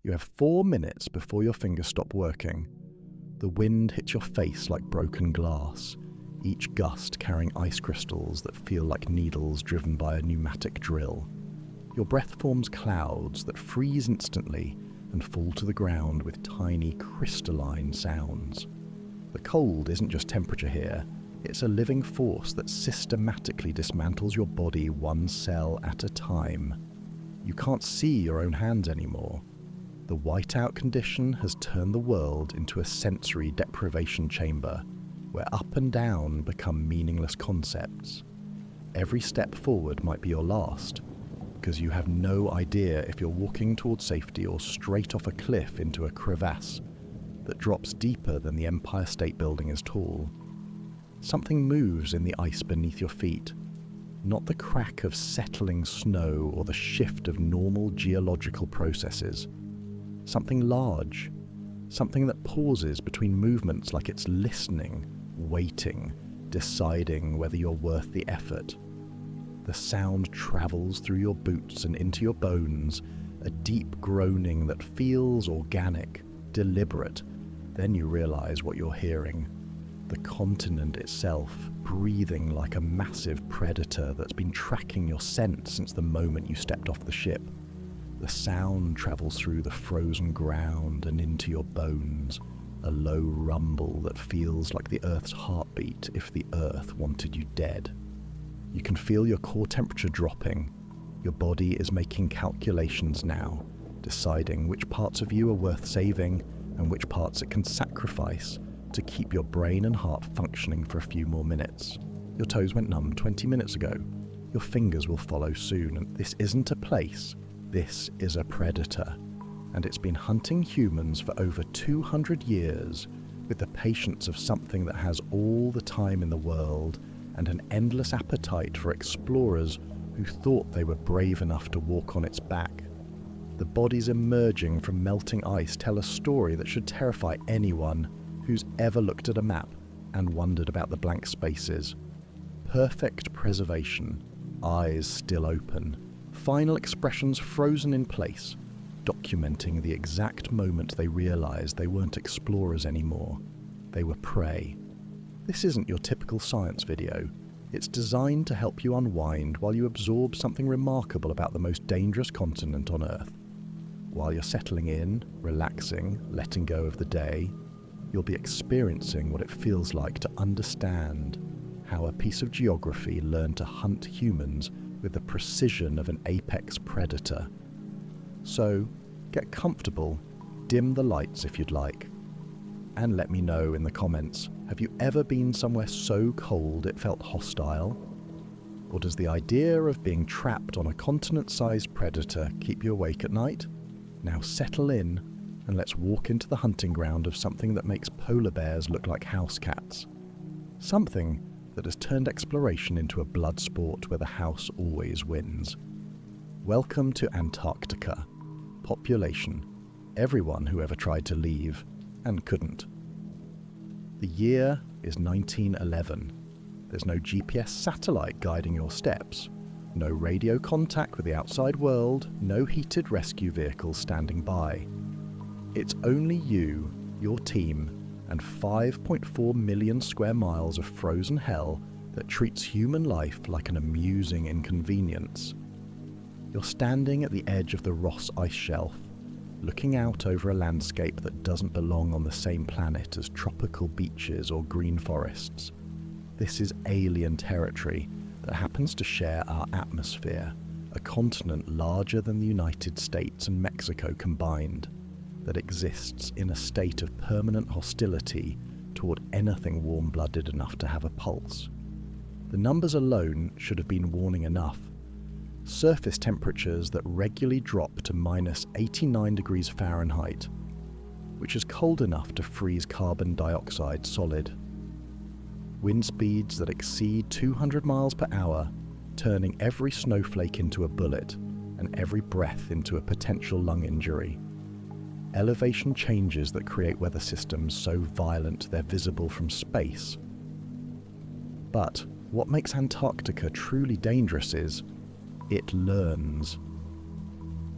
You have 4 minutes before your fingers stop working. The wind hits your face like broken glass, each gust carrying ice crystals that feel like needles driven by a pneumatic drill. Your breath forms clouds that freeze instantly and fall to the ground with tiny crystalline sounds. The cold isn't just temperature here, it's a living force that systematically dismantles your body one cell at a time. You can't see your own hands anymore. The whiteout condition has turned the world into a sensory deprivation chamber, where up and down become meaningless concepts. Every step forward might be your last, because you have no idea if you're walking towards safety or straight off a cliff into a crevasse that drops deeper than the Empire State Building is tall. Something moves in the ice beneath your feet, not the crack of settling snow or the shift of normal geological processes. Something large, something that pauses between movements like it's listening, waiting, deciding whether you're worth the effort. The sound travels through your boots and into your bones, a deep groaning that feels organic, deliberate. Then you realize what you're hearing. The continent itself, breathing like a massive predator that's been tracking your scent since the moment you stepped off the ship. The sound travels through the frozen ground and into your bones, a low rumble that feels like the Earth's heartbeat if the Earth wanted you dead. You can feel your core temperature dropping. Your body is making calculations now, deciding which parts of you are worth saving and which parts it can sacrifice to keep your brain and heart functioning for a few more minutes. Your toes went numb 20 minutes ago. Your fingers will follow soon, and this isn't a place. This is a predator, and it's been hunting humans for over 200 years with the patience of something that has all the time in the world and an endless appetite for explorers who thought they were brave enough to walk on its back. The bodies emerging from melting ice tell a story that should terrify anyone who's ever looked at a map and wondered about the blank spaces. Perfect preservation, eyes still open, final expressions frozen in place, documenting the exact moment they realized they weren't explorers anymore. They were prey. This isn't your typical science video. It's designed to help you unwind while you absorb something remarkable about the most dangerous continent on Earth. While you're settling in, relaxing, letting go of the day, you'll be experiencing what it feels like to understand how a piece of geography learned to hunt humans with the precision of an apex predator. So, get comfortable, dim the lights if you'd like, and let me know in the comments, have you ever been somewhere so cold it felt hostile? Or does the idea of being trapped on a continent-sized predator keep you awake at night? Now settle in, and let's walk into the hunting ground of something that makes polar bears look like house cats. Something that has turned exploration into a blood sport where the house always wins. Welcome to Antarctica. Population: everyone who ever tried to leave and couldn't. The year is 1911. There's no GPS satellite guiding your steps, no radio contact with the outside world, no heated rescue vehicles standing by. It's only you, your team, and 5.4 million square miles of frozen hell that treats human life like an amusing inconvenience. You're standing at the edge of the Ross Ice Shelf, looking out over a landscape that doesn't belong on the same planet as tropical beaches or green forests. This is alien territory that happens to share our atmosphere, a continent larger than the United States and Mexico combined, that exists in a state of permanent hostility toward anything warm-blooded enough to have a pulse. The numbers alone should have been warning enough. Surface temperatures that regularly drop to minus 89 degrees Fahrenheit, which is cold enough to freeze carbon dioxide solid. Wind speeds that exceed 200 miles per hour, turning every snowflake into a bullet and every breath into a potential lung injury. Elevation changes that create weather systems so violent they're visible from space. But what makes Antarctica truly dangerous is it learns.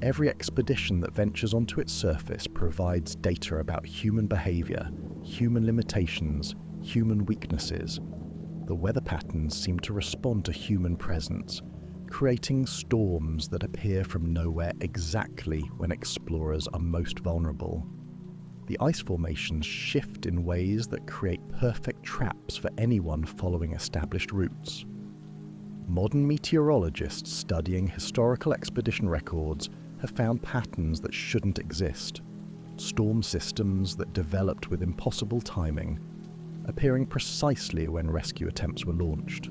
Every expedition that ventures onto its surface provides data about human behavior, human limitations, human weaknesses. The weather patterns seem to respond to human presence, creating storms that appear from nowhere exactly when explorers are most vulnerable. The ice formations shift in ways that create perfect traps for anyone following established routes. Modern meteorologists studying historical expedition records have found patterns that shouldn't exist. Storm systems that developed with impossible timing, appearing precisely when rescue attempts were launched.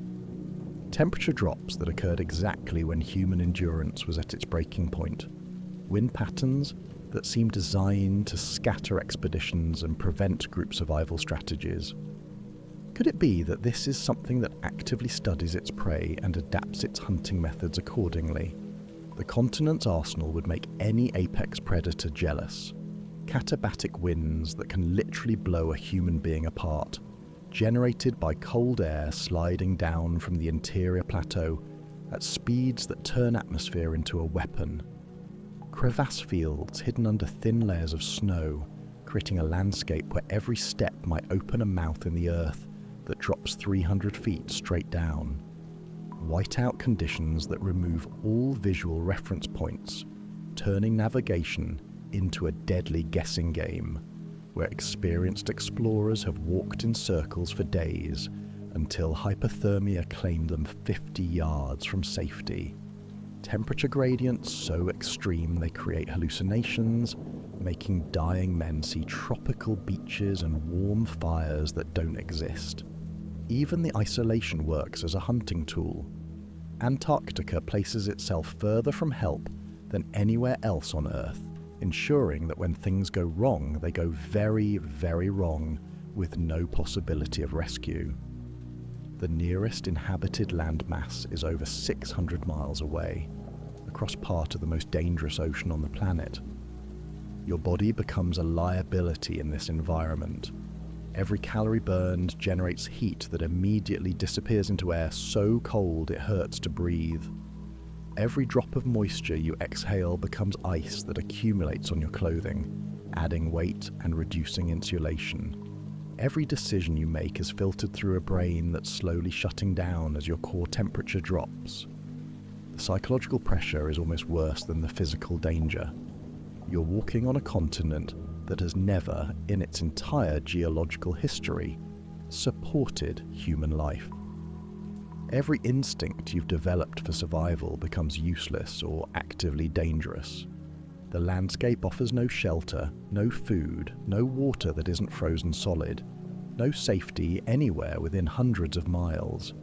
Temperature drops that occurred exactly when human endurance was at its breaking point. Wind patterns that seem designed to scatter expeditions and prevent group survival strategies. Could it be that this is something that actively studies its prey and adapts its hunting methods accordingly? The continent's arsenal would make any apex predator jealous. Katabatic winds that can literally blow a human being apart, generated by cold air sliding down from the interior plateau at speeds that turn atmosphere into a weapon. Crevasse fields hidden under thin layers of snow, creating a landscape where every step might open a mouth in the earth that drops 300 feet straight down. Whiteout conditions that remove all visual reference points, turning navigation into a deadly guessing game, where experienced explorers have walked in circles for days until hypothermia claimed them 50 yards from safety. Temperature gradients so extreme they create hallucinations, making dying men see tropical beaches and warm fires that don't exist. Even the isolation works as a hunting tool. Antarctica places itself further from help than anywhere else on Earth, ensuring that when things go wrong, they go very, very wrong, with no possibility of rescue. The nearest inhabited landmass is over 600 miles away, across part of the most dangerous ocean on the planet. Your body becomes a liability in this environment. Every calorie burned generates heat that immediately disappears into air so cold it hurts to breathe. Every drop of moisture you exhale becomes ice that accumulates on your clothing, adding weight and reducing insulation. Every decision you make is filtered through a brain that's slowly shutting down as your core temperature drops. The psychological pressure is almost worse than the physical danger. You're walking on a continent that has never, in its entire geological history, supported human life. Every instinct you've developed for survival becomes useless or actively dangerous. The landscape offers no shelter, no food, no water that isn't frozen solid, no safety anywhere within hundreds of miles.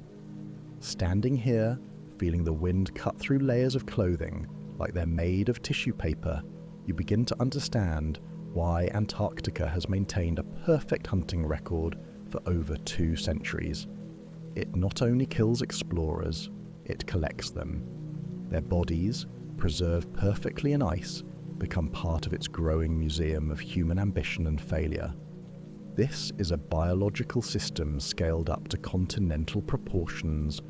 Standing here, feeling the wind cut through layers of clothing like they're made of tissue paper, you begin to understand why Antarctica has maintained a perfect hunting record for over 2 centuries. It not only kills explorers, it collects them. Their bodies, preserved perfectly in ice, become part of its growing museum of human ambition and failure. This is a biological system scaled up to continental proportions,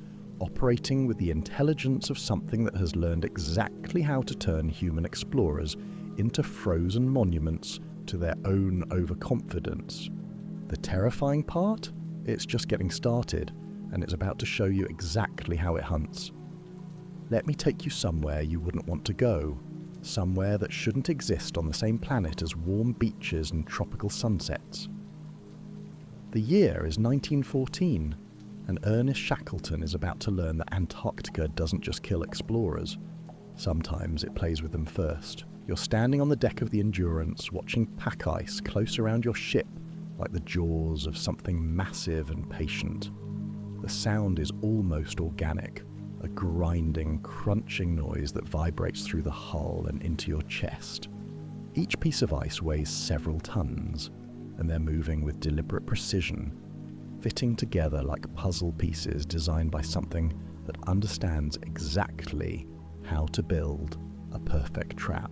operating with the intelligence of something that has learned exactly how to turn human explorers into frozen monuments to their own overconfidence. The terrifying part? It's just getting started, and it's about to show you exactly how it hunts. Let me take you somewhere you wouldn't want to go, somewhere that shouldn't exist on the same planet as warm beaches and tropical sunsets. The year is 1914, and Ernest Shackleton is about to learn that Antarctica doesn't just kill explorers. Sometimes it plays with them first. You're standing on the deck of the Endurance, watching pack ice close around your ship like the jaws of something massive and patient. The sound is almost organic, a grinding, crunching noise that vibrates through the hull and into your chest. Each piece of ice weighs several tons, and they're moving with deliberate precision, fitting together like puzzle pieces designed by something that understands exactly how to build a perfect trap.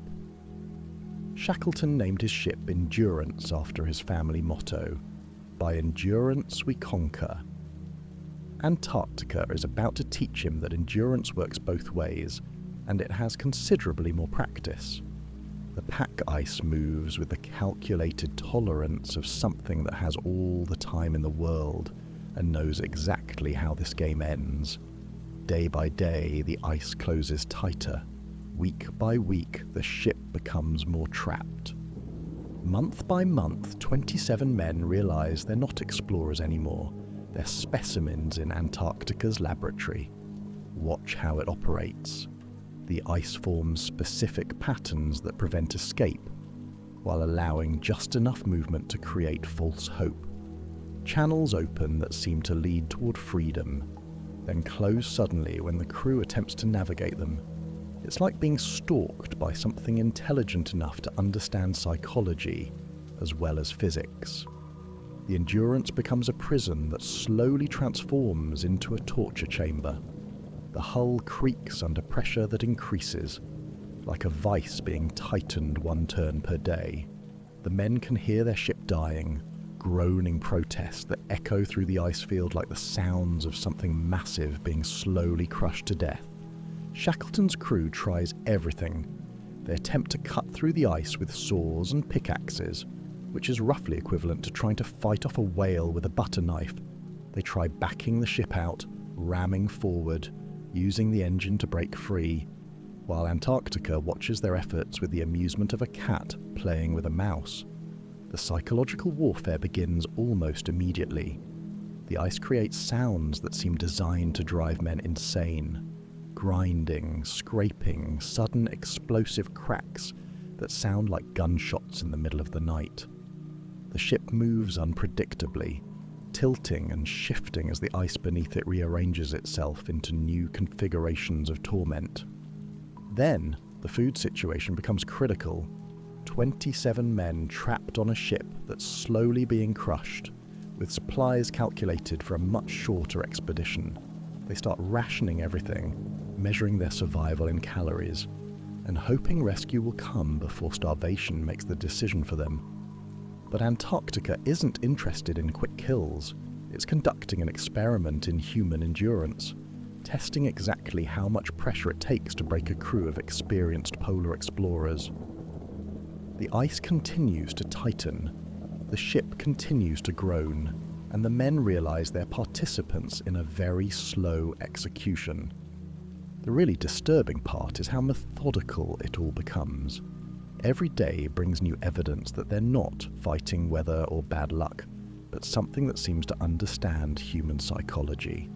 Shackleton named his ship Endurance after his family motto, "By endurance we conquer." Antarctica is about to teach him that endurance works both ways, and it has considerably more practice. The pack ice moves with the calculated tolerance of something that has all the time in the world and knows exactly how this game ends. Day by day, the ice closes tighter. Week by week, the ship becomes more trapped. Month by month, 27 men realize they're not explorers anymore. They're specimens in Antarctica's laboratory. Watch how it operates. The ice forms specific patterns that prevent escape, while allowing just enough movement to create false hope. Channels open that seem to lead toward freedom, then close suddenly when the crew attempts to navigate them. It's like being stalked by something intelligent enough to understand psychology as well as physics. The Endurance becomes a prison that slowly transforms into a torture chamber. The hull creaks under pressure that increases, like a vice being tightened one turn per day. The men can hear their ship dying, groaning protests that echo through the ice field like the sounds of something massive being slowly crushed to death. Shackleton's crew tries everything. They attempt to cut through the ice with saws and pickaxes, which is roughly equivalent to trying to fight off a whale with a butter knife. They try backing the ship out, ramming forward, using the engine to break free, while Antarctica watches their efforts with the amusement of a cat playing with a mouse. The psychological warfare begins almost immediately. The ice creates sounds that seem designed to drive men insane. Grinding, scraping, sudden explosive cracks that sound like gunshots in the middle of the night. The ship moves unpredictably, tilting and shifting as the ice beneath it rearranges itself into new configurations of torment. Then, the food situation becomes critical. 27 men trapped on a ship that's slowly being crushed, with supplies calculated for a much shorter expedition. They start rationing everything, measuring their survival in calories, and hoping rescue will come before starvation makes the decision for them. But Antarctica isn't interested in quick kills. It's conducting an experiment in human endurance, testing exactly how much pressure it takes to break a crew of experienced polar explorers. The ice continues to tighten, the ship continues to groan, and the men realize they're participants in a very slow execution. The really disturbing part is how methodical it all becomes. Every day brings new evidence that they're not fighting weather or bad luck, but something that seems to understand human psychology.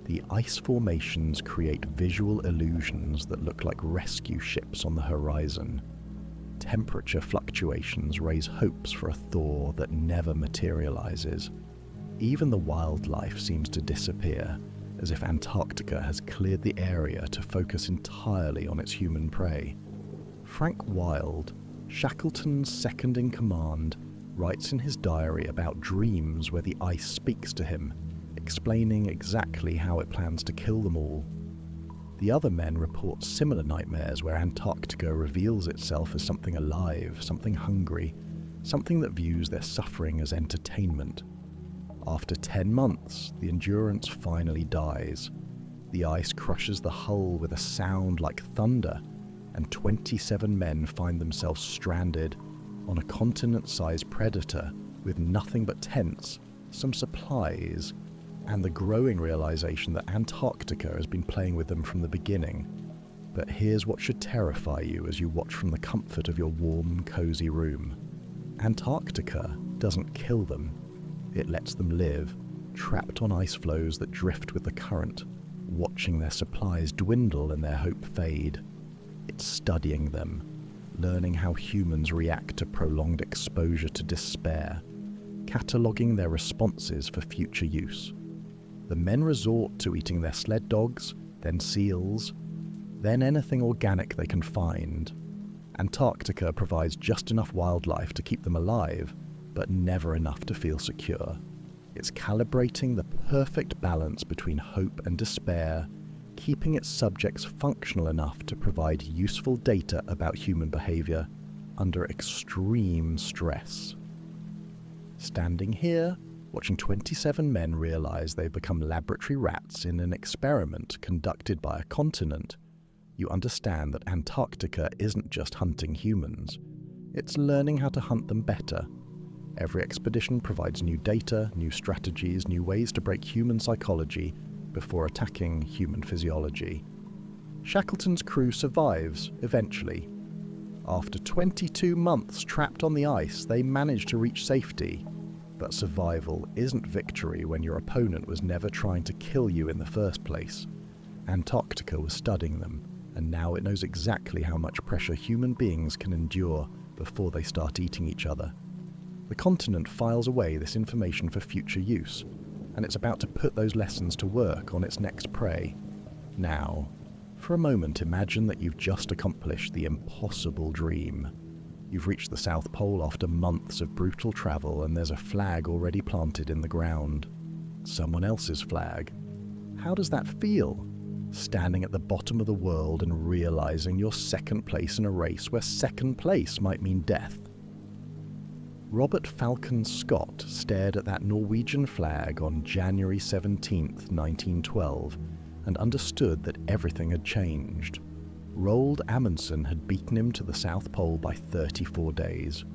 The ice formations create visual illusions that look like rescue ships on the horizon. Temperature fluctuations raise hopes for a thaw that never materializes. Even the wildlife seems to disappear, as if Antarctica has cleared the area to focus entirely on its human prey. Frank Wild, Shackleton's second-in-command, writes in his diary about dreams where the ice speaks to him, explaining exactly how it plans to kill them all. The other men report similar nightmares where Antarctica reveals itself as something alive, something hungry, something that views their suffering as entertainment. After 10 months, the Endurance finally dies. The ice crushes the hull with a sound like thunder, and 27 men find themselves stranded on a continent-sized predator with nothing but tents, some supplies, and the growing realization that Antarctica has been playing with them from the beginning. But here's what should terrify you as you watch from the comfort of your warm, cozy room. Antarctica doesn't kill them. It lets them live, trapped on ice floes that drift with the current, watching their supplies dwindle and their hope fade. It's studying them, learning how humans react to prolonged exposure to despair, cataloguing their responses for future use. The men resort to eating their sled dogs, then seals, then anything organic they can find. Antarctica provides just enough wildlife to keep them alive, but never enough to feel secure. It's calibrating the perfect balance between hope and despair, keeping its subjects functional enough to provide useful data about human behavior under extreme stress. Standing here, watching 27 men realize they've become laboratory rats in an experiment conducted by a continent, you understand that Antarctica isn't just hunting humans, it's learning how to hunt them better. Every expedition provides new data, new strategies, new ways to break human psychology before attacking human physiology. Shackleton's crew survives, eventually. After 22 months trapped on the ice, they managed to reach safety. But survival isn't victory when your opponent was never trying to kill you in the first place. Antarctica was studying them, and now it knows exactly how much pressure human beings can endure before they start eating each other. The continent files away this information for future use, and it's about to put those lessons to work on its next prey. Now, for a moment, imagine that you've just accomplished the impossible dream. You've reached the South Pole after months of brutal travel, and there's a flag already planted in the ground. Someone else's flag. How does that feel? Standing at the bottom of the world and realizing you're second place in a race where second place might mean death. Robert Falcon Scott stared at that Norwegian flag on January 17, 1912, and understood that everything had changed. Roald Amundsen had beaten him to the South Pole by 34 days.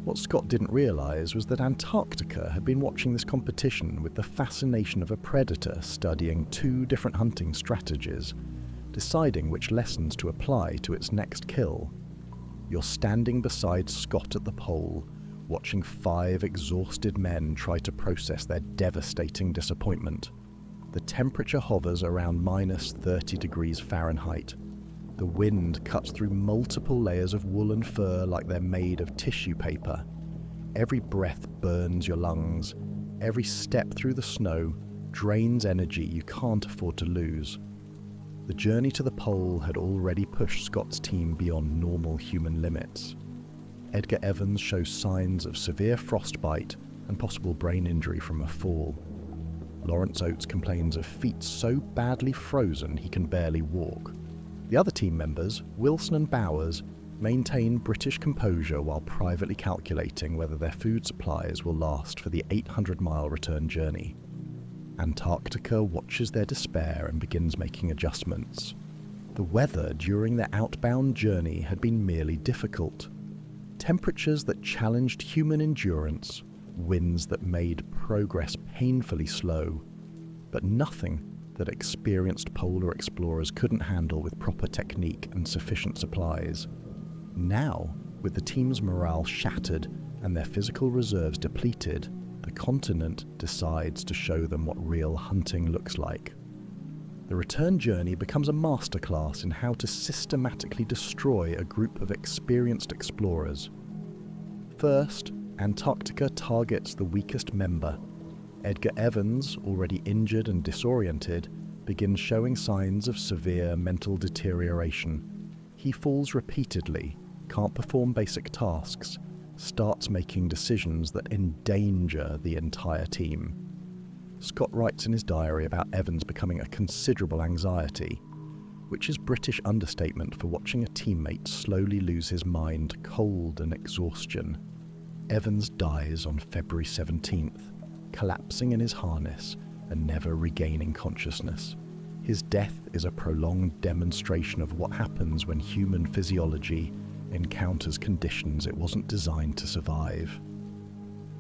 What Scott didn't realise was that Antarctica had been watching this competition with the fascination of a predator studying two different hunting strategies, deciding which lessons to apply to its next kill. You're standing beside Scott at the pole, watching 5 exhausted men try to process their devastating disappointment. The temperature hovers around minus 30 degrees Fahrenheit. The wind cuts through multiple layers of wool and fur like they're made of tissue paper. Every breath burns your lungs. Every step through the snow drains energy you can't afford to lose. The journey to the pole had already pushed Scott's team beyond normal human limits. Edgar Evans shows signs of severe frostbite and possible brain injury from a fall. Lawrence Oates complains of feet so badly frozen he can barely walk. The other team members, Wilson and Bowers, maintain British composure while privately calculating whether their food supplies will last for the 800-mile return journey. Antarctica watches their despair and begins making adjustments. The weather during their outbound journey had been merely difficult. Temperatures that challenged human endurance, winds that made progress painfully slow, but nothing that experienced polar explorers couldn't handle with proper technique and sufficient supplies. Now, with the team's morale shattered and their physical reserves depleted, the continent decides to show them what real hunting looks like. The return journey becomes a masterclass in how to systematically destroy a group of experienced explorers. First, Antarctica targets the weakest member. Edgar Evans, already injured and disoriented, begins showing signs of severe mental deterioration. He falls repeatedly, can't perform basic tasks, starts making decisions that endanger the entire team. Scott writes in his diary about Evans becoming a considerable anxiety, which is British understatement for watching a teammate slowly lose his mind, cold and exhaustion. Evans dies on February 17th, collapsing in his harness and never regaining consciousness. His death is a prolonged demonstration of what happens when human physiology encounters conditions it wasn't designed to survive.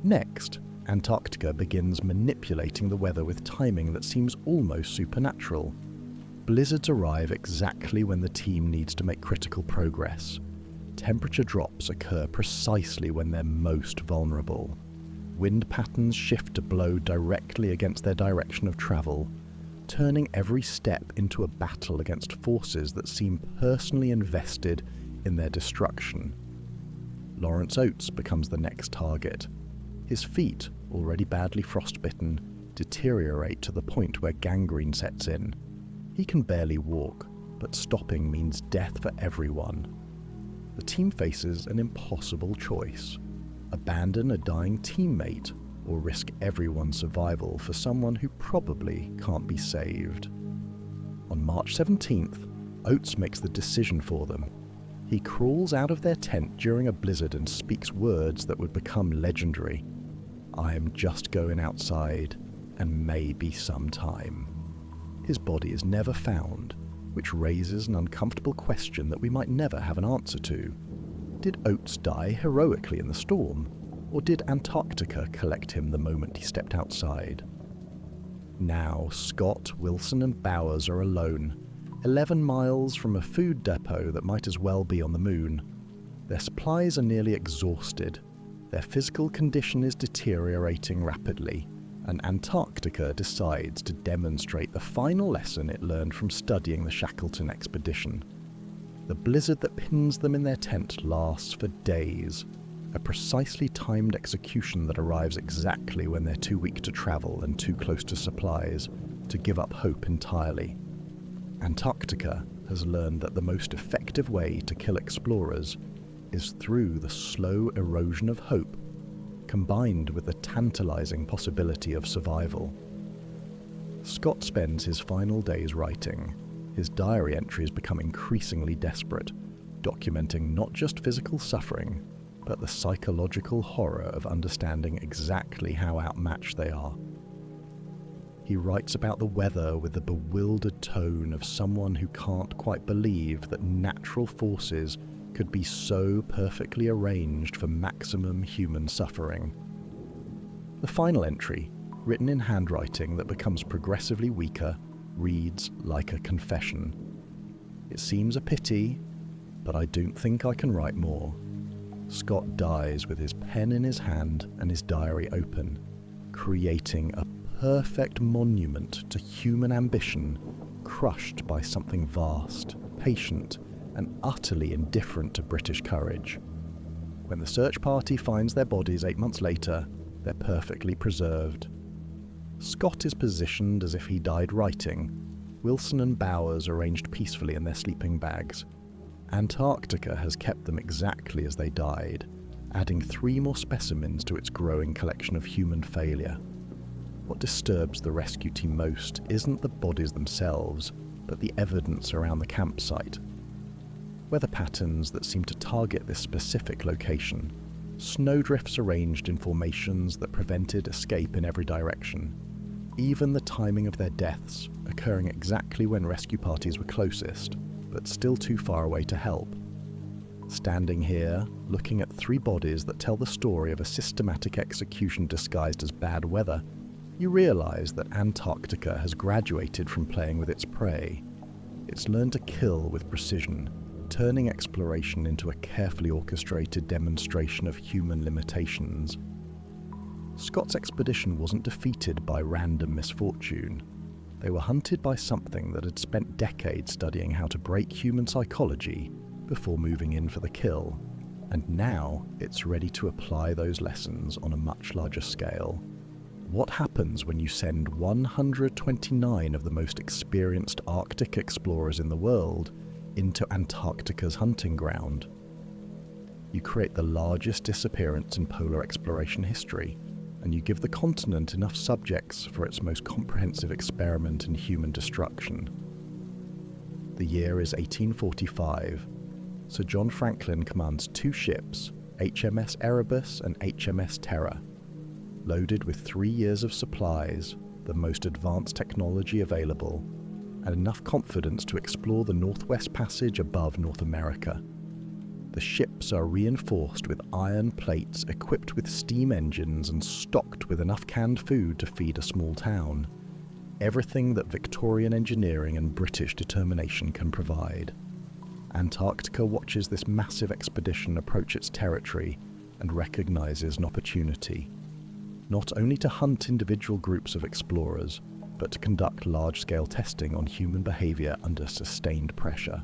Next, Antarctica begins manipulating the weather with timing that seems almost supernatural. Blizzards arrive exactly when the team needs to make critical progress. Temperature drops occur precisely when they're most vulnerable. Wind patterns shift to blow directly against their direction of travel, turning every step into a battle against forces that seem personally invested in their destruction. Lawrence Oates becomes the next target. His feet, already badly frostbitten, deteriorate to the point where gangrene sets in. He can barely walk, but stopping means death for everyone. The team faces an impossible choice: abandon a dying teammate or risk everyone's survival for someone who probably can't be saved. On March 17th, Oates makes the decision for them. He crawls out of their tent during a blizzard and speaks words that would become legendary. "I am just going outside, and maybe sometime." His body is never found, which raises an uncomfortable question that we might never have an answer to. Did Oates die heroically in the storm, or did Antarctica collect him the moment he stepped outside? Now, Scott, Wilson and Bowers are alone, 11 miles from a food depot that might as well be on the moon. Their supplies are nearly exhausted, their physical condition is deteriorating rapidly, and Antarctica decides to demonstrate the final lesson it learned from studying the Shackleton expedition. The blizzard that pins them in their tent lasts for days, a precisely timed execution that arrives exactly when they're too weak to travel and too close to supplies to give up hope entirely. Antarctica has learned that the most effective way to kill explorers is through the slow erosion of hope, combined with the tantalizing possibility of survival. Scott spends his final days writing. His diary entries become increasingly desperate, documenting not just physical suffering, but the psychological horror of understanding exactly how outmatched they are. He writes about the weather with the bewildered tone of someone who can't quite believe that natural forces could be so perfectly arranged for maximum human suffering. The final entry, written in handwriting that becomes progressively weaker, reads like a confession. It seems a pity, but I don't think I can write more. Scott dies with his pen in his hand and his diary open, creating a perfect monument to human ambition crushed by something vast, patient, and utterly indifferent to British courage. When the search party finds their bodies 8 months later, they're perfectly preserved. Scott is positioned as if he died writing. Wilson and Bowers arranged peacefully in their sleeping bags. Antarctica has kept them exactly as they died, adding 3 more specimens to its growing collection of human failure. What disturbs the rescue team most isn't the bodies themselves, but the evidence around the campsite. Weather patterns that seem to target this specific location, snowdrifts arranged in formations that prevented escape in every direction, even the timing of their deaths occurring exactly when rescue parties were closest, but still too far away to help. Standing here, looking at 3 bodies that tell the story of a systematic execution disguised as bad weather, you realize that Antarctica has graduated from playing with its prey. It's learned to kill with precision, turning exploration into a carefully orchestrated demonstration of human limitations. Scott's expedition wasn't defeated by random misfortune. They were hunted by something that had spent decades studying how to break human psychology before moving in for the kill, and now it's ready to apply those lessons on a much larger scale. What happens when you send 129 of the most experienced Arctic explorers in the world into Antarctica's hunting ground? You create the largest disappearance in polar exploration history, and you give the continent enough subjects for its most comprehensive experiment in human destruction. The year is 1845. Sir John Franklin commands 2 ships, HMS Erebus and HMS Terror, loaded with 3 years of supplies, the most advanced technology available, and enough confidence to explore the Northwest Passage above North America. The ships are reinforced with iron plates equipped with steam engines and stocked with enough canned food to feed a small town. Everything that Victorian engineering and British determination can provide. Antarctica watches this massive expedition approach its territory and recognizes an opportunity, not only to hunt individual groups of explorers, but to conduct large-scale testing on human behavior under sustained pressure.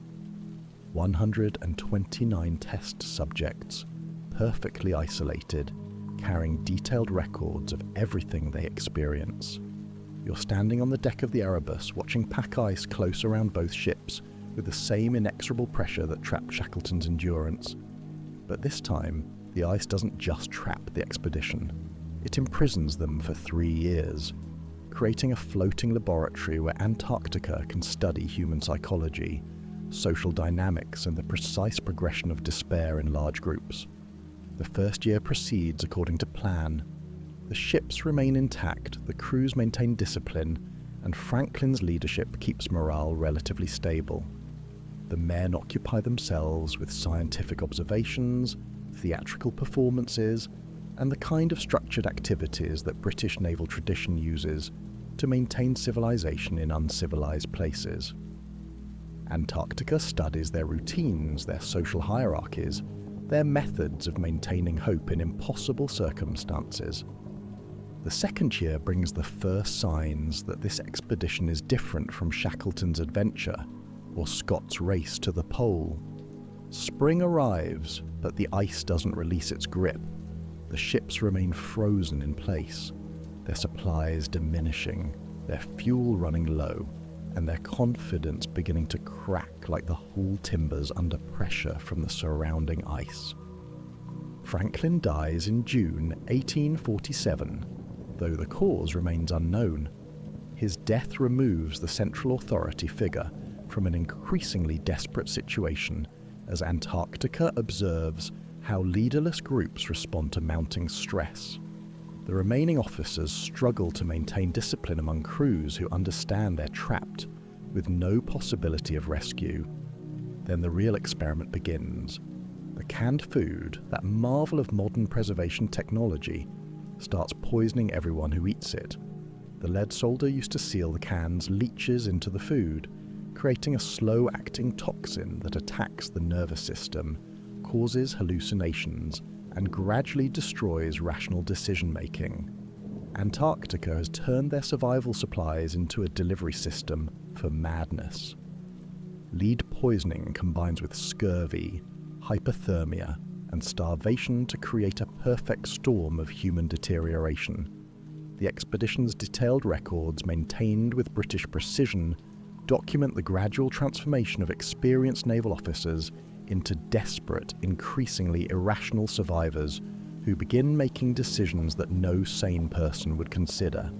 129 test subjects, perfectly isolated, carrying detailed records of everything they experience. You're standing on the deck of the Erebus, watching pack ice close around both ships, with the same inexorable pressure that trapped Shackleton's Endurance. But this time, the ice doesn't just trap the expedition. It imprisons them for 3 years, creating a floating laboratory where Antarctica can study human psychology, social dynamics, and the precise progression of despair in large groups. The first year proceeds according to plan. The ships remain intact, the crews maintain discipline, and Franklin's leadership keeps morale relatively stable. The men occupy themselves with scientific observations, theatrical performances, and the kind of structured activities that British naval tradition uses to maintain civilization in uncivilized places. Antarctica studies their routines, their social hierarchies, their methods of maintaining hope in impossible circumstances. The second year brings the first signs that this expedition is different from Shackleton's adventure or Scott's race to the pole. Spring arrives, but the ice doesn't release its grip. The ships remain frozen in place, their supplies diminishing, their fuel running low, and their confidence beginning to crack like the hull timbers under pressure from the surrounding ice. Franklin dies in June 1847, though the cause remains unknown. His death removes the central authority figure from an increasingly desperate situation as Antarctica observes how leaderless groups respond to mounting stress. The remaining officers struggle to maintain discipline among crews who understand they're trapped, with no possibility of rescue. Then the real experiment begins. The canned food, that marvel of modern preservation technology, starts poisoning everyone who eats it. The lead solder used to seal the cans leaches into the food, creating a slow-acting toxin that attacks the nervous system, causes hallucinations, and gradually destroys rational decision-making. Antarctica has turned their survival supplies into a delivery system for madness. Lead poisoning combines with scurvy, hypothermia, and starvation to create a perfect storm of human deterioration. The expedition's detailed records, maintained with British precision, document the gradual transformation of experienced naval officers into desperate, increasingly irrational survivors who begin making decisions that no sane person would consider.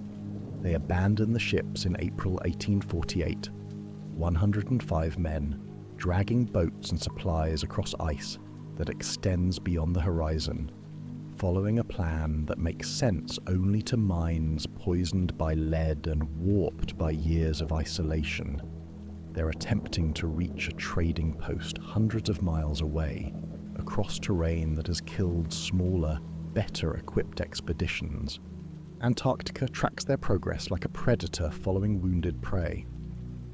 They abandon the ships in April 1848, 105 men, dragging boats and supplies across ice that extends beyond the horizon, following a plan that makes sense only to minds poisoned by lead and warped by years of isolation. They're attempting to reach a trading post hundreds of miles away, across terrain that has killed smaller, better equipped expeditions. Antarctica tracks their progress like a predator following wounded prey.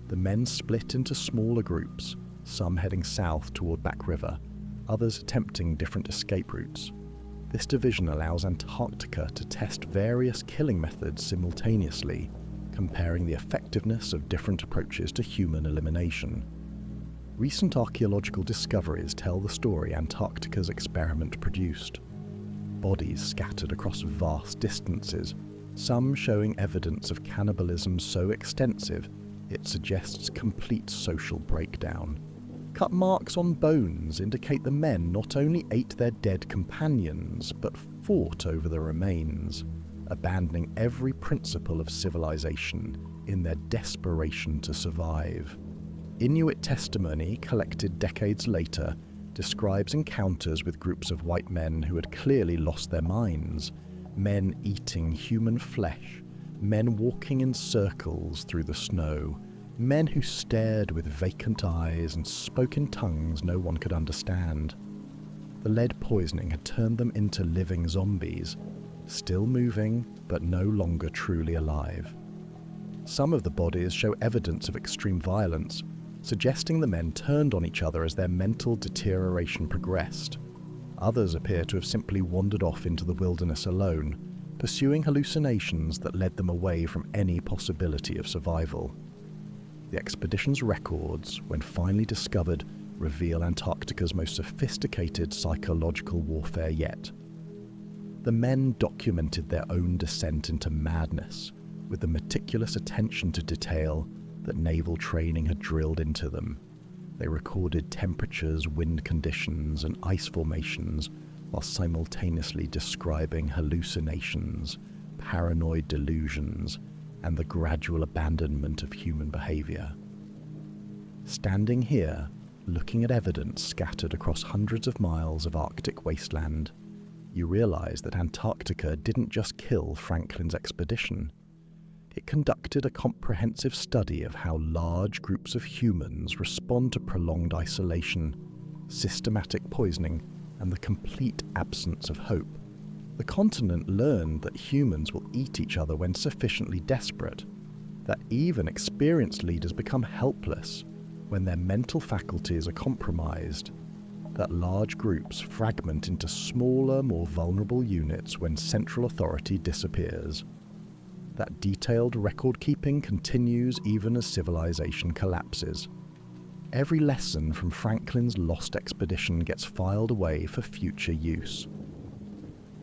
The men split into smaller groups, some heading south toward Back River, others attempting different escape routes. This division allows Antarctica to test various killing methods simultaneously, comparing the effectiveness of different approaches to human elimination. Recent archaeological discoveries tell the story Antarctica's experiment produced. Bodies scattered across vast distances, some showing evidence of cannibalism so extensive it suggests complete social breakdown. Cut marks on bones indicate the men not only ate their dead companions, but fought over the remains, abandoning every principle of civilization in their desperation to survive. Inuit testimony, collected decades later, describes encounters with groups of white men who had clearly lost their minds, men eating human flesh, men walking in circles through the snow, men who stared with vacant eyes and spoke in tongues no one could understand. The lead poisoning had turned them into living zombies, still moving but no longer truly alive. Some of the bodies show evidence of extreme violence, suggesting the men turned on each other as their mental deterioration progressed. Others appear to have simply wandered off into the wilderness alone, pursuing hallucinations that led them away from any possibility of survival. The expedition's records, when finally discovered, reveal Antarctica's most sophisticated psychological warfare yet. The men documented their own descent into madness, with the meticulous attention to detail that naval training had drilled into them. They recorded temperatures, wind conditions, and ice formations, while simultaneously describing hallucinations, paranoid delusions, and the gradual abandonment of human behavior. Standing here, looking at evidence scattered across hundreds of miles of Arctic wasteland, you realize that Antarctica didn't just kill Franklin's expedition. It conducted a comprehensive study of how large groups of humans respond to prolonged isolation, systematic poisoning, and the complete absence of hope. The continent learned that humans will eat each other when sufficiently desperate, that even experienced leaders become helpless when their mental faculties are compromised, that large groups fragment into smaller, more vulnerable units when central authority disappears, that detailed record-keeping continues even as civilization collapses. Every lesson from Franklin's lost expedition gets filed away for future use.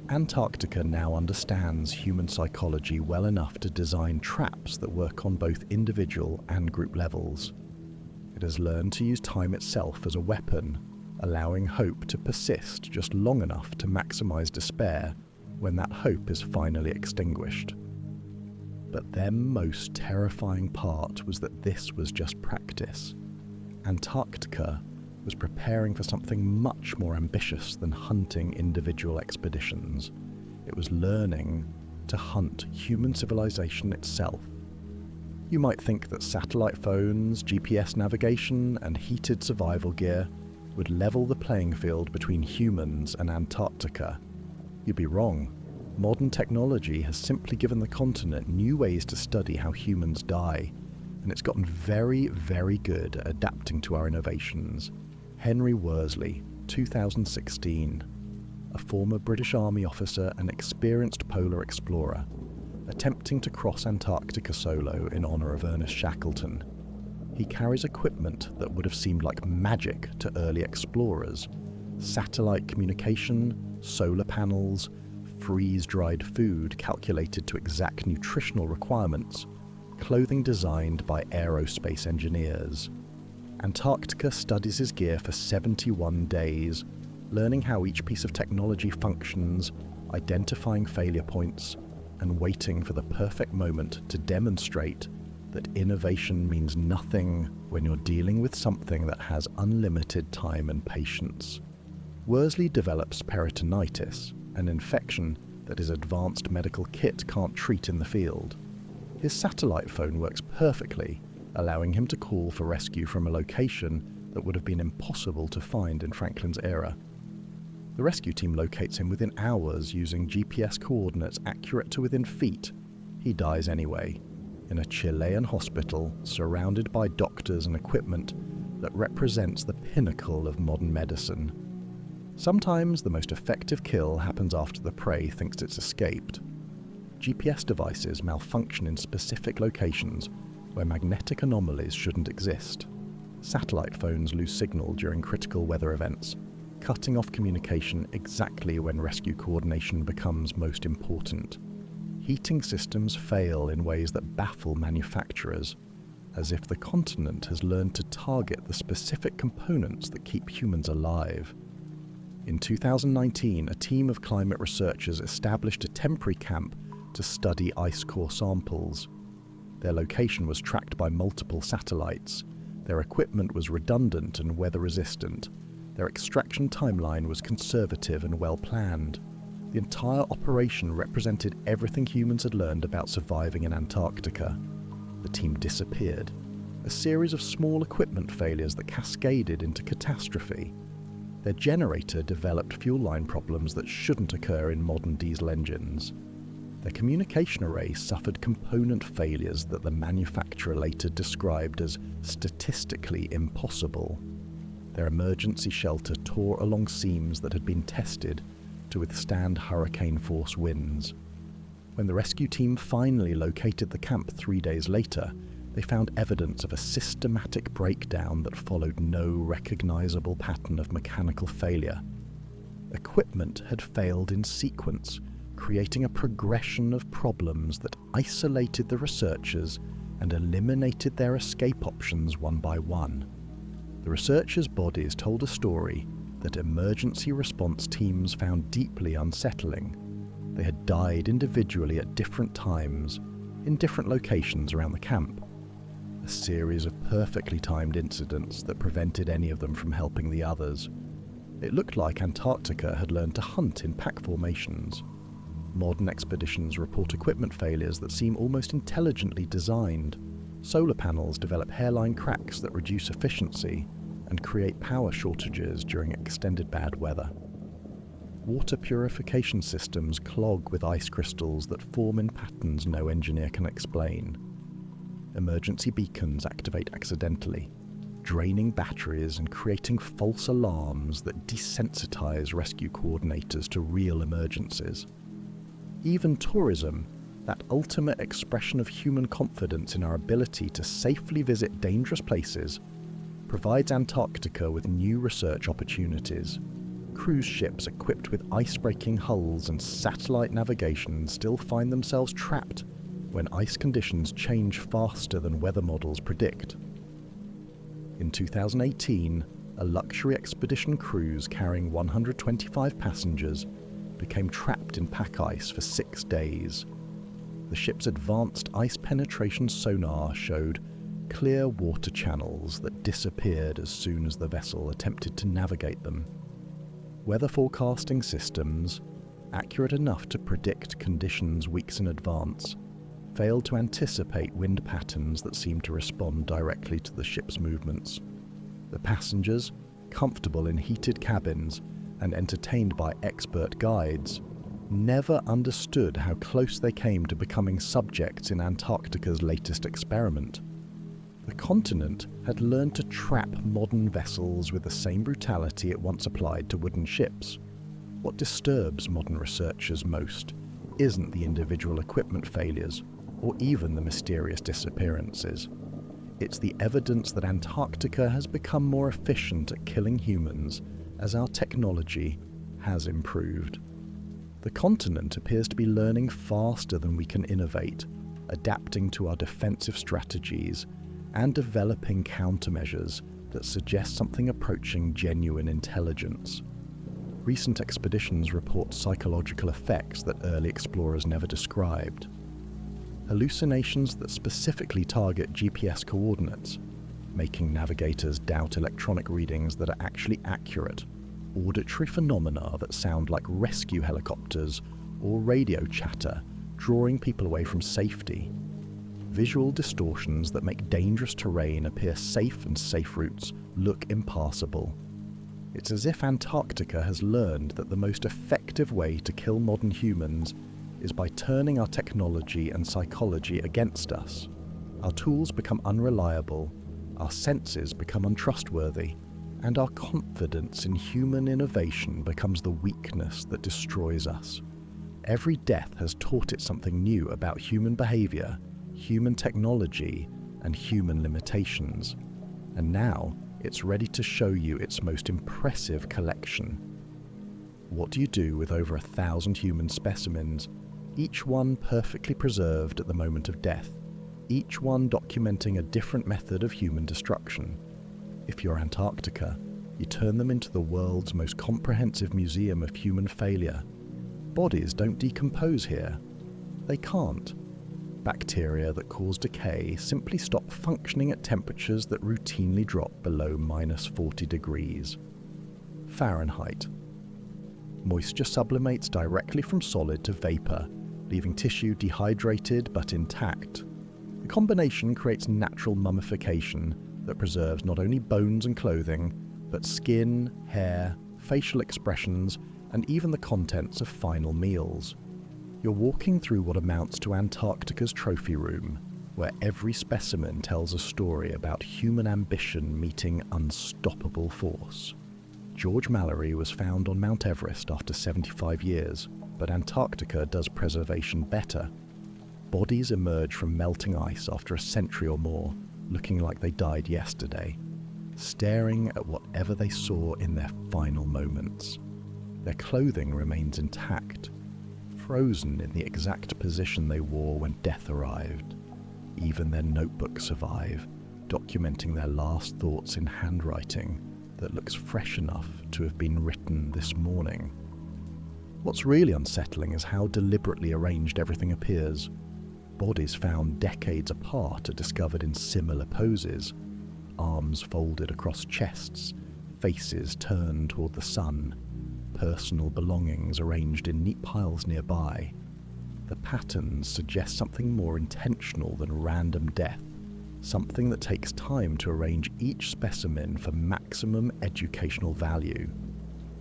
Antarctica now understands human psychology well enough to design traps that work on both individual and group levels. It has learned to use time itself as a weapon, allowing hope to persist just long enough to maximize despair when that hope is finally extinguished. But their most terrifying part was that this was just practice. Antarctica was preparing for something much more ambitious than hunting individual expeditions. It was learning to hunt human civilization itself. You might think that satellite phones, GPS navigation, and heated survival gear would level the playing field between humans and Antarctica. You'd be wrong. Modern technology has simply given the continent new ways to study how humans die, and it's gotten very, very good at adapting to our innovations. Henry Worsley, 2016, a former British Army officer and experienced polar explorer, attempting to cross Antarctica solo in honour of Ernest Shackleton. He carries equipment that would have seemed like magic to early explorers: satellite communication, solar panels, freeze-dried food calculated to exact nutritional requirements, clothing designed by aerospace engineers. Antarctica studies his gear for 71 days, learning how each piece of technology functions, identifying failure points, and waiting for the perfect moment to demonstrate that innovation means nothing when you're dealing with something that has unlimited time and patience. Worsley develops peritonitis, an infection that his advanced medical kit can't treat in the field. His satellite phone works perfectly, allowing him to call for rescue from a location that would have been impossible to find in Franklin's era. The rescue team locates him within hours using GPS coordinates accurate to within feet. He dies anyway, in a Chilean hospital surrounded by doctors and equipment that represents the pinnacle of modern medicine. Sometimes the most effective kill happens after the prey thinks it's escaped. GPS devices malfunction in specific locations where magnetic anomalies shouldn't exist. Satellite phones lose signal during critical weather events, cutting off communication exactly when rescue coordination becomes most important. Heating systems fail in ways that baffle manufacturers, as if the continent has learned to target the specific components that keep humans alive. In 2019, a team of climate researchers established a temporary camp to study ice core samples. Their location was tracked by multiple satellites. Their equipment was redundant and weather-resistant. Their extraction timeline was conservative and well-planned. The entire operation represented everything humans had learned about surviving in Antarctica. The team disappeared. A series of small equipment failures that cascaded into catastrophe. Their generator developed fuel line problems that shouldn't occur in modern diesel engines. Their communication array suffered component failures that the manufacturer later described as statistically impossible. Their emergency shelter tore along seams that had been tested to withstand hurricane-force winds. When the rescue team finally located the camp 3 days later, they found evidence of a systematic breakdown that followed no recognizable pattern of mechanical failure. Equipment had failed in sequence, creating a progression of problems that isolated the researchers and eliminated their escape options one by one. The researchers' bodies told a story that emergency response teams found deeply unsettling. They had died individually at different times, in different locations around the camp. A series of perfectly timed incidents that prevented any of them from helping the others. It looked like Antarctica had learned to hunt in pack formations. Modern expeditions report equipment failures that seem almost intelligently designed. Solar panels develop hairline cracks that reduce efficiency and create power shortages during extended bad weather. Water purification systems clog with ice crystals that form in patterns no engineer can explain. Emergency beacons activate accidentally, draining batteries and creating false alarms that desensitize rescue coordinators to real emergencies. Even tourism, that ultimate expression of human confidence in our ability to safely visit dangerous places, provides Antarctica with new research opportunities. Cruise ships equipped with ice-breaking hulls and satellite navigation still find themselves trapped when ice conditions change faster than weather models predict. In 2018, a luxury expedition cruise carrying 125 passengers became trapped in pack ice for 6 days. The ship's advanced ice penetration sonar showed clear water channels that disappeared as soon as the vessel attempted to navigate them. Weather forecasting systems, accurate enough to predict conditions weeks in advance, failed to anticipate wind patterns that seemed to respond directly to the ship's movements. The passengers, comfortable in heated cabins and entertained by expert guides, never understood how close they came to becoming subjects in Antarctica's latest experiment. The continent had learned to trap modern vessels with the same brutality it once applied to wooden ships. What disturbs modern researchers most isn't the individual equipment failures or even the mysterious disappearances. It's the evidence that Antarctica has become more efficient at killing humans as our technology has improved. The continent appears to be learning faster than we can innovate, adapting to our defensive strategies and developing countermeasures that suggest something approaching genuine intelligence. Recent expeditions report psychological effects that early explorers never described. Hallucinations that specifically target GPS coordinates, making navigators doubt electronic readings that are actually accurate, auditory phenomena that sound like rescue helicopters or radio chatter, drawing people away from safety, visual distortions that make dangerous terrain appear safe and safe routes look impassable. It's as if Antarctica has learned that the most effective way to kill modern humans is by turning our technology and psychology against us. Our tools become unreliable, our senses become untrustworthy, and our confidence in human innovation becomes the weakness that destroys us. Every death has taught it something new about human behavior, human technology, and human limitations. And now it's ready to show you its most impressive collection. What do you do with over 1,000 human specimens, each one perfectly preserved at the moment of death, each one documenting a different method of human destruction? If you're Antarctica, you turn them into the world's most comprehensive museum of human failure. Bodies don't decompose here. They can't. Bacteria that cause decay simply stop functioning at temperatures that routinely drop below -40 degrees Fahrenheit. Moisture sublimates directly from solid to vapor, leaving tissue dehydrated but intact. The combination creates natural mummification that preserves not only bones and clothing, but skin, hair, facial expressions, and even the contents of final meals. You're walking through what amounts to Antarctica's trophy room, where every specimen tells a story about human ambition meeting unstoppable force. George Mallory was found on Mount Everest after 75 years, but Antarctica does preservation better. Bodies emerge from melting ice after a century or more, looking like they died yesterday, staring at whatever they saw in their final moments. Their clothing remains intact, frozen in the exact position they wore when death arrived. Even their notebooks survive, documenting their last thoughts in handwriting that looks fresh enough to have been written this morning. What's really unsettling is how deliberately arranged everything appears. Bodies found decades apart are discovered in similar poses, arms folded across chests, faces turned toward the sun, personal belongings arranged in neat piles nearby, The patterns suggest something more intentional than random death, something that takes time to arrange each specimen for maximum educational value.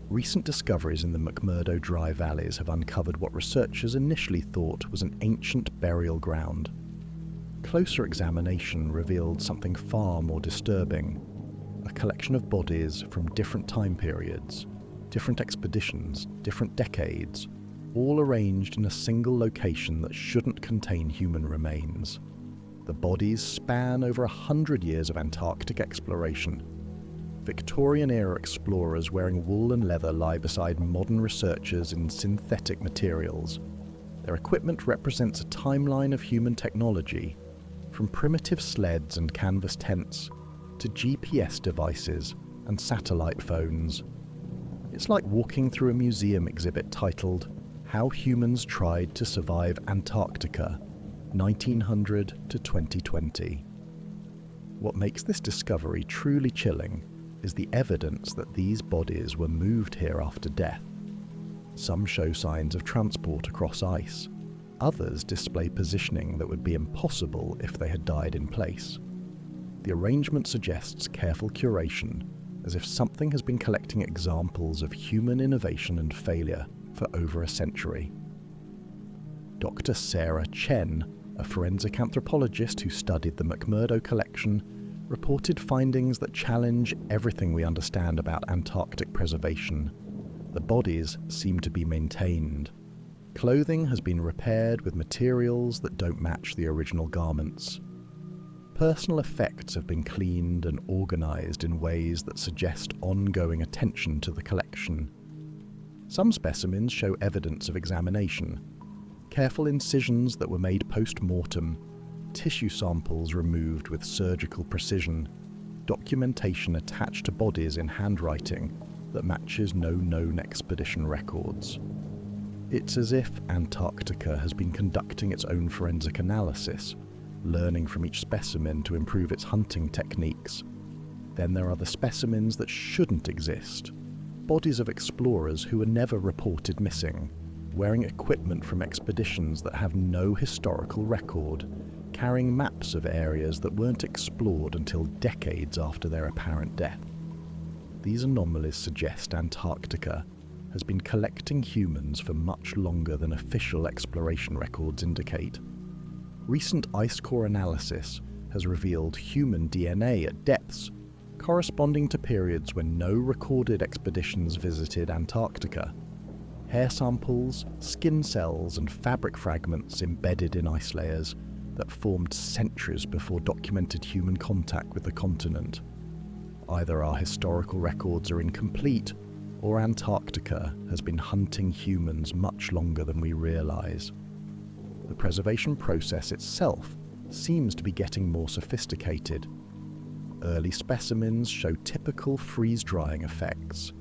Recent discoveries in the McMurdo Dry Valleys have uncovered what researchers initially thought was an ancient burial ground. Closer examination revealed something far more disturbing: a collection of bodies from different time periods, different expeditions, different decades, all arranged in a single location that shouldn't contain human remains. The bodies span over 100 years of Antarctic exploration. Victorian-era explorers wearing wool and leather lie beside modern researchers in synthetic materials. Their equipment represents a timeline of human technology, from primitive sleds and canvas tents to GPS devices and satellite phones. It's like walking through a museum exhibit titled "How Humans Tried to Survive Antarctica, 1900 to 2020. What makes this discovery truly chilling is the evidence that these bodies were moved here after death. Some show signs of transport across ice. Others display positioning that would be impossible if they had died in place. The arrangement suggests careful curation, as if something has been collecting examples of human innovation and failure for over a century. Dr. Sarah Chen, a forensic anthropologist who studied the McMurdo collection, reported findings that challenge everything we understand about Antarctic preservation. The bodies seem to be maintained. Clothing has been repaired with materials that don't match the original garments. Personal effects have been cleaned and organized in ways that suggest ongoing attention to the collection. Some specimens show evidence of examination: careful incisions that were made post-mortem, tissue samples removed with surgical precision, documentation attached to bodies in handwriting that matches no known expedition records. It's as if Antarctica has been conducting its own forensic analysis, learning from each specimen to improve its hunting techniques. Then there are the specimens that shouldn't exist, bodies of explorers who were never reported missing, wearing equipment from expeditions that have no historical record, carrying maps of areas that weren't explored until decades after their apparent death. These anomalies suggest Antarctica has been collecting humans for much longer than official exploration records indicate. Recent ice core analysis has revealed human DNA at depths corresponding to periods when no recorded expeditions visited Antarctica. Hair samples, skin cells, and fabric fragments embedded in ice layers that formed centuries before documented human contact with the continent. Either our historical records are incomplete, or Antarctica has been hunting humans much longer than we realize. The preservation process itself seems to be getting more sophisticated. Early specimens show typical freeze-drying effects: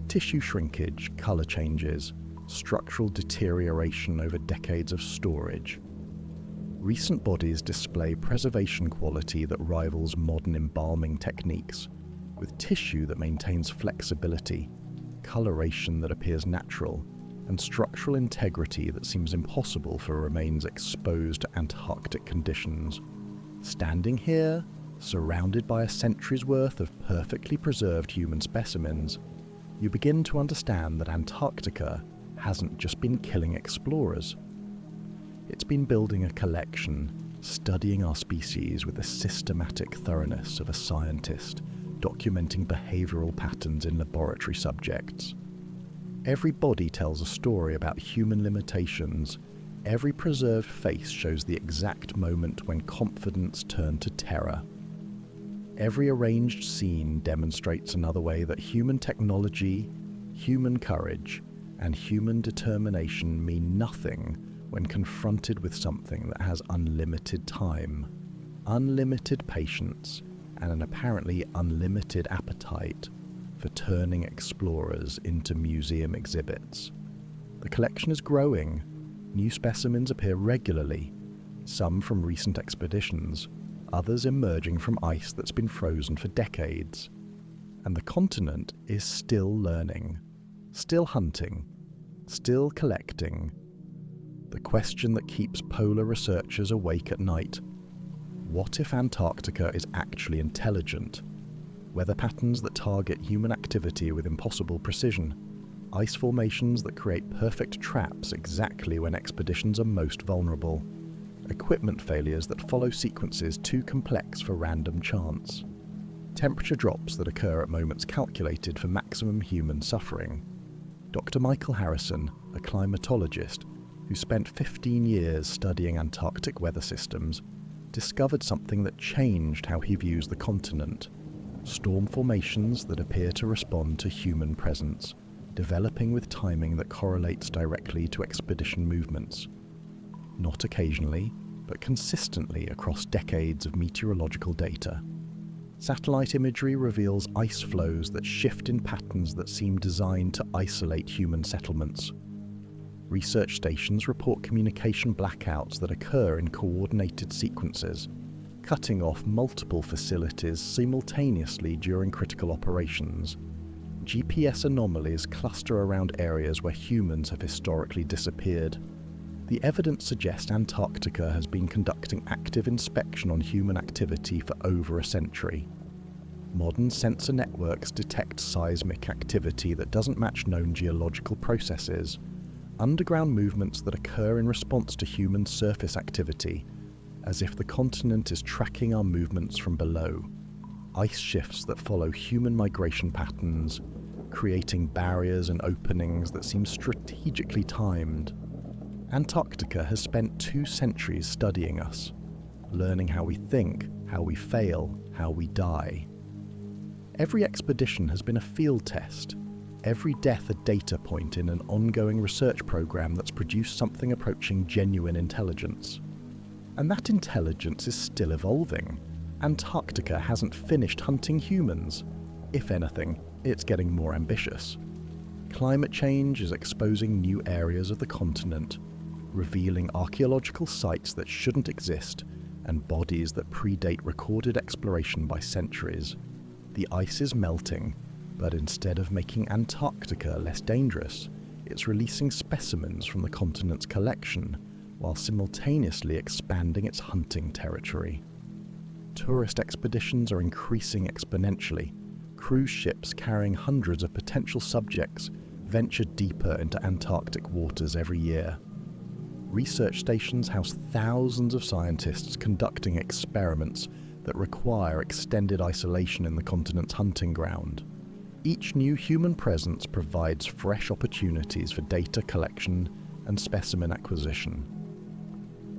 tissue shrinkage, color changes, structural deterioration over decades of storage. Recent bodies display preservation quality that rivals modern embalming techniques, with tissue that maintains flexibility, coloration that appears natural, and structural integrity that seems impossible for remains exposed to Antarctic conditions. Standing here, surrounded by a century's worth of perfectly preserved human specimens, you begin to understand that Antarctica hasn't just been killing explorers. It's been building a collection, studying our species with the systematic thoroughness of a scientist, documenting behavioral patterns in laboratory subjects. Every body tells a story about human limitations. Every preserved face shows the exact moment when confidence turned to terror. Every arranged scene demonstrates another way that human technology, human courage, and human determination mean nothing when confronted with something that has unlimited time, unlimited patience, and an apparently unlimited appetite for turning explorers into museum exhibits. The collection is growing. New specimens appear regularly, some from recent expeditions, others emerging from ice that's been frozen for decades. And the continent is still learning, still hunting, still collecting. the question that keeps polar researchers awake at night. What if Antarctica is actually intelligent? Weather patterns that target human activity with impossible precision. Ice formations that create perfect traps exactly when expeditions are most vulnerable. Equipment failures that follow sequences too complex for random chance. Temperature drops that occur at moments calculated for maximum human suffering. Dr. Michael Harrison, a climatologist who spent 15 years studying Antarctic weather systems, discovered something that changed how he views the continent. Storm formations that appear to respond to human presence, developing with timing that correlates directly to expedition movements. Not occasionally, but consistently across decades of meteorological data. Satellite imagery reveals ice flows that shift in patterns that seem designed to isolate human settlements. Research stations report communication blackouts that occur in coordinated sequences, cutting off multiple facilities simultaneously during critical operations. GPS anomalies cluster around areas where humans have historically disappeared. The evidence suggests Antarctica has been conducting active inspection on human activity for over a century. Modern sensor networks detect seismic activity that doesn't match known geological processes, underground movements that occur in response to human surface activity, as if the continent is tracking our movements from below, ice shifts that follow human migration patterns, creating barriers and openings that seem strategically timed. Antarctica has spent 2 centuries studying us, learning how we think, how we fail, how we die. Every expedition has been a field test, every death a data point in an ongoing research program that's produced something approaching genuine intelligence. And that intelligence is still evolving. Antarctica hasn't finished hunting humans. If anything, it's getting more ambitious. Climate change is exposing new areas of the continent, revealing archaeological sites that shouldn't exist and bodies that predate recorded exploration by centuries. The ice is melting, but instead of making Antarctica less dangerous, it's releasing specimens from the continent's collection, while simultaneously expanding its hunting territory. Tourist expeditions are increasing exponentially. Cruise ships carrying hundreds of potential subjects venture deeper into Antarctic waters every year. Research stations house thousands of scientists conducting experiments that require extended isolation in the continent's hunting ground. Each new human presence provides fresh opportunities for data collection and specimen acquisition.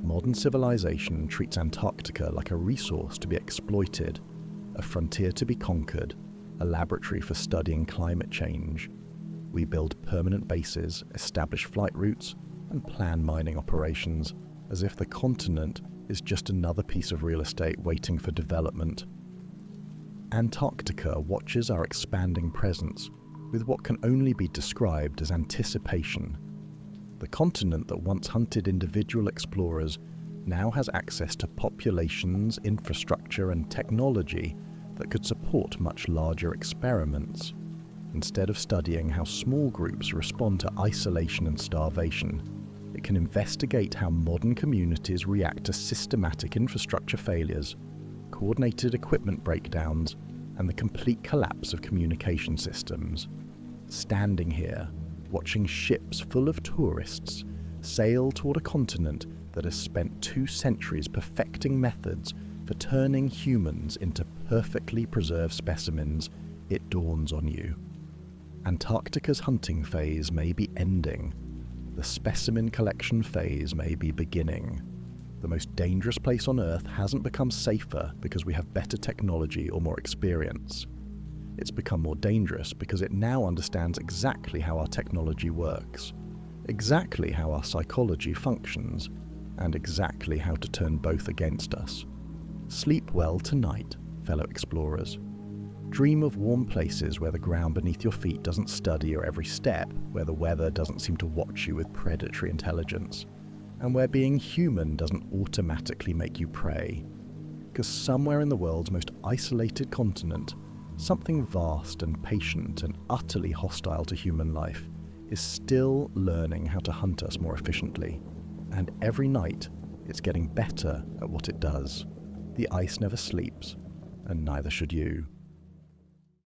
Modern civilization treats Antarctica like a resource to be exploited, a frontier to be conquered, a laboratory for studying climate change. We build permanent bases, establish flight routes, and plan mining operations, as if the continent is just another piece of real estate waiting for development. Antarctica watches our expanding presence with what can only be described as anticipation. The continent that once hunted individual explorers now has access to populations, infrastructure, and technology that could support much larger experiments. Instead of studying how small groups respond to isolation and starvation, it can investigate how modern communities react to systematic infrastructure failures, coordinated equipment breakdowns, and the complete collapse of communication systems. Standing here, watching ships full of tourists sail toward a continent that has spent 2 centuries perfecting methods for turning humans into perfectly preserved specimens, it dawns on you. Antarctica's hunting phase may be ending. The specimen collection phase may be beginning. The most dangerous place on Earth hasn't become safer because we have better technology or more experience. It's become more dangerous because it now understands exactly how our technology works, exactly how our psychology functions, and exactly how to turn both against us. Sleep well tonight, fellow explorers. Dream of warm places where the ground beneath your feet doesn't study your every step, where the weather doesn't seem to watch you with predatory intelligence, and where being human doesn't automatically make you prey. Because somewhere in the world's most isolated continent, something vast and patient and utterly hostile to human life is still learning how to hunt us more efficiently. And every night, it's getting better at what it does. The ice never sleeps, and neither should you.